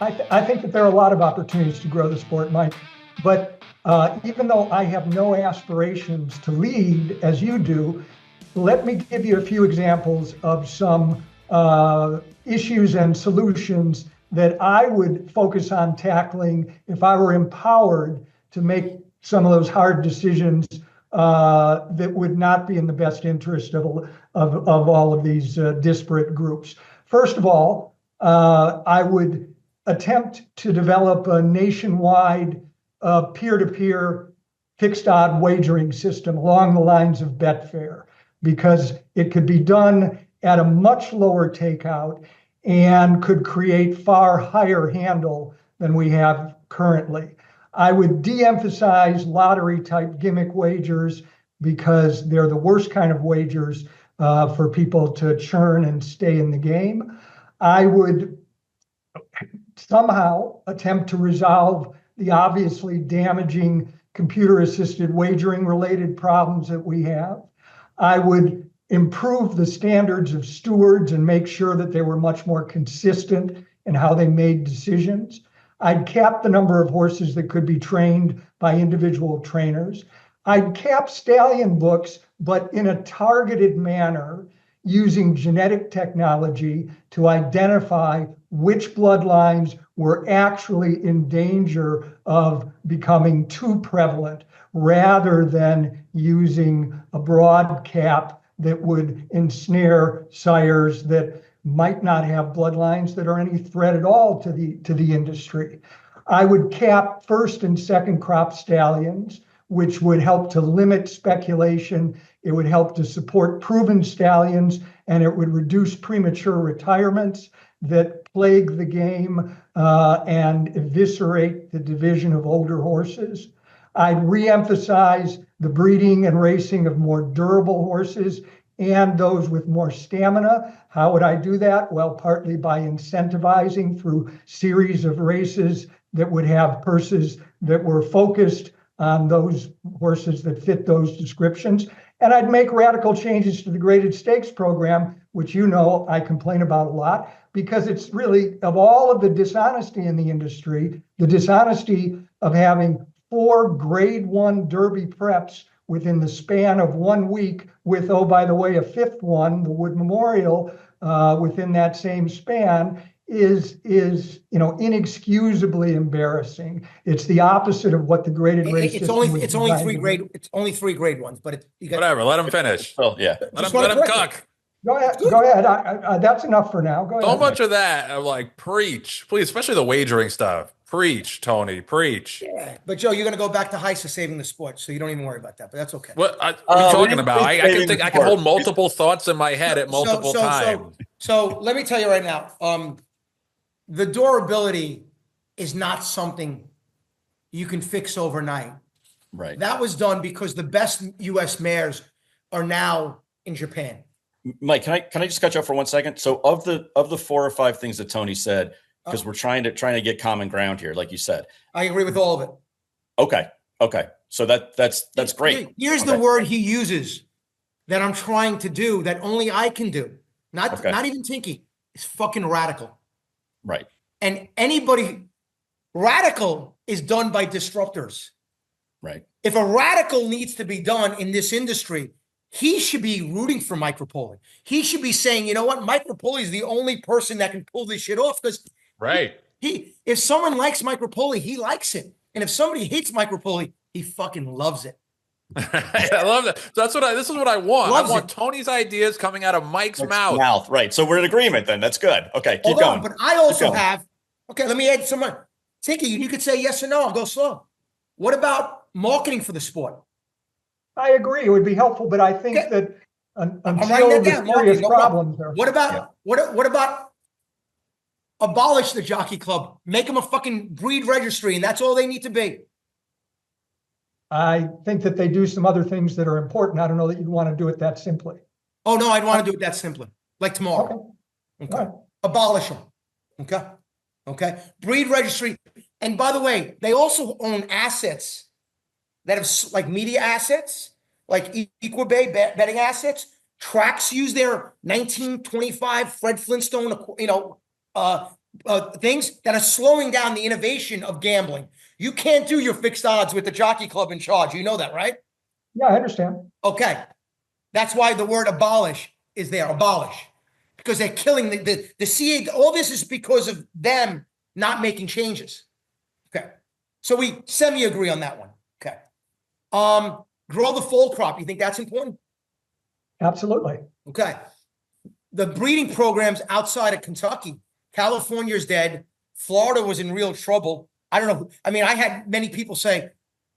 I think that there are a lot of opportunities to grow the sport, Mike. But even though I have no aspirations to lead as you do, let me give you a few examples of some issues and solutions that I would focus on tackling if I were empowered to make some of those hard decisions that would not be in the best interest of all of these disparate groups. First of all, I would attempt to develop a nationwide peer-to-peer fixed odd wagering system along the lines of Betfair, because it could be done at a much lower takeout and could create far higher handle than we have currently. I would de-emphasize lottery type gimmick wagers because they're the worst kind of wagers for people to churn and stay in the game. I would somehow attempt to resolve the obviously damaging computer-assisted wagering related problems that we have. I would improve the standards of stewards and make sure that they were much more consistent in how they made decisions. I'd cap the number of horses that could be trained by individual trainers. I'd cap stallion books, but in a targeted manner, using genetic technology to identify which bloodlines were actually in danger of becoming too prevalent, rather than using a broad cap that would ensnare sires that might not have bloodlines that are any threat at all to the industry. I would cap first and second crop stallions, which would help to limit speculation. It would help to support proven stallions, and it would reduce premature retirements that plague the game and eviscerate the division of older horses. I'd re-emphasize the breeding and racing of more durable horses and those with more stamina. How would I do that? Well, partly by incentivizing through series of races that would have purses that were focused on those horses that fit those descriptions. And I'd make radical changes to the graded stakes program, which you know I complain about a lot, because it's really, of all of the dishonesty in the industry, the dishonesty of having 4 grade 1 Derby preps within the span of 1 week with, oh, by the way, a 5th one, the Wood Memorial, within that same span is inexcusably embarrassing. It's the opposite of what the graded race it's only 3 grade ones, but whatever. Let him finish. Well, yeah. Let him cook. Go ahead. That's enough for now. Go ahead. So much of that, I'm like, preach, please, especially the wagering stuff. Preach, Tony, preach. Yeah, but Joe, you're going to go back to HISA saving the sport, so you don't even worry about that. But that's okay. What are you talking about? I can hold multiple thoughts in my head at multiple times. So let me tell you right now, the durability is not something you can fix overnight. Right. That was done because the best U.S. mares are now in Japan. Mike, can I just cut you off for 1 second? So of the 4 or 5 things that Tony said, because we're trying to get common ground here, like you said. I agree with all of it. Okay. So that's great. Here's the word he uses that I'm trying to do that only I can do. Not even Tinky. It's fucking radical. Right. And radical is done by disruptors. Right. If a radical needs to be done in this industry, he should be rooting for Mike Repole. He should be saying, you know what, Mike Repole is the only person that can pull this shit off, because if someone likes Mike Repole, he likes it. And if somebody hates Mike Repole, he fucking loves it. I love that. So this is what I want. I want Tony's ideas coming out of Mike's mouth. Right. So we're in agreement then. That's good. Okay. Keep going. But I also have, let me add some. Tinky, you could say yes or no. I'll go slow. What about marketing for the sport? I agree. It would be helpful, but I think that until the serious problems are. What about abolish the jockey club, make them a fucking breed registry, and that's all they need to be? I think that they do some other things that are important. I don't know that you'd want to do it that simply. Oh, no, I'd want to do it that simply. Like tomorrow. Okay. Right. Abolish them. Okay. Breed registry. And by the way, they also own assets that have, like, media assets, like Equibay betting assets. Tracks use their 1925 Fred Flintstone, things that are slowing down the innovation of gambling. You can't do your fixed odds with the Jockey Club in charge. You know that, right? Yeah, I understand. Okay. That's why the word abolish is there, abolish. Because they're killing the CA. All this is because of them not making changes. Okay. So we semi-agree on that one. Okay. Grow the foal crop. You think that's important? Absolutely. Okay. The breeding programs outside of Kentucky, California's dead. Florida was in real trouble. I don't know. I mean, I had many people say,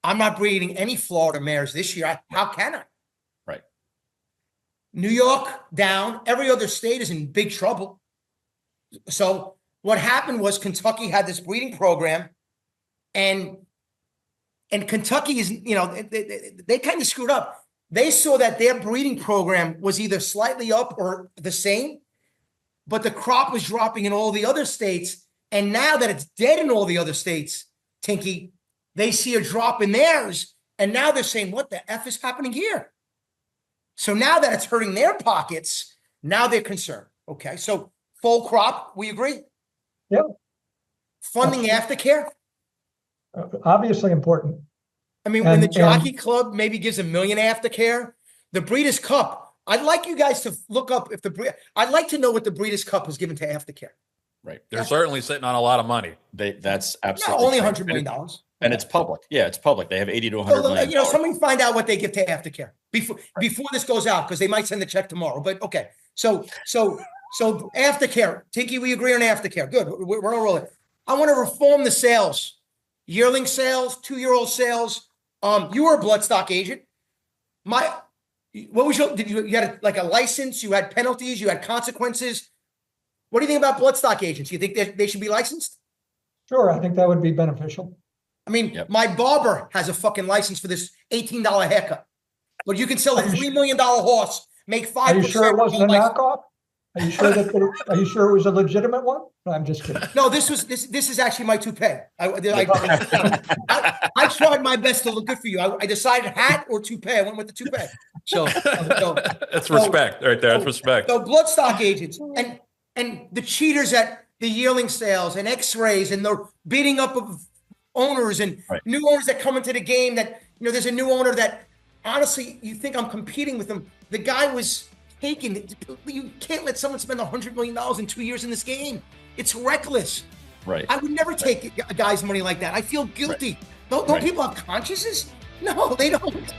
I'm not breeding any Florida mares this year. How can I? Right. New York down. Every other state is in big trouble. So what happened was Kentucky had this breeding program, and Kentucky is, you know, they kind of screwed up. They saw that their breeding program was either slightly up or the same, but the crop was dropping in all the other states. And now that it's dead in all the other states, Tinky, they see a drop in theirs. And now they're saying, what the F is happening here? So now that it's hurting their pockets, now they're concerned. Okay, so full crop, we agree? Yep. Funding aftercare? Obviously important. I mean, when the Jockey Club maybe gives $1 million aftercare, the Breeders' Cup, I'd like you guys to look up if I'd like to know what the Breeders' Cup was given to aftercare. Right. They're certainly sitting on a lot of money. That's No, absolutely only true. $100 million. And it's public. Yeah, it's public. They have 80 to 100 million. You know, somebody find out what they give to aftercare before this goes out, because they might send the check tomorrow. But okay, so aftercare, Tinky, we agree on aftercare. Good, we're all rolling. I want to reform the sales, yearling sales, 2-year-old sales. You were a bloodstock agent. What was you had a license? You had penalties. You had consequences. What do you think about bloodstock agents? You think they should be licensed? Sure, I think that would be beneficial. I mean, my barber has a fucking license for this $18 haircut, but you can sell a $3 million horse, make 5%. Are you sure it wasn't a knockoff? Are you sure are you sure it was a legitimate one? No, I'm just kidding. No, this is actually my toupee. I tried my best to look good for you. I decided hat or toupee. I went with the toupee. So that's respect right there. That's respect. So bloodstock agents and the cheaters at the yearling sales and X-rays and the bidding up of owners and new owners that come into the game that, you know, there's a new owner that honestly, you think I'm competing with him. The guy was taken. You can't let someone spend $100 million in 2 years in this game. It's reckless. Right. I would never take a guy's money like that. I feel guilty. Don't people have consciences? No, they don't.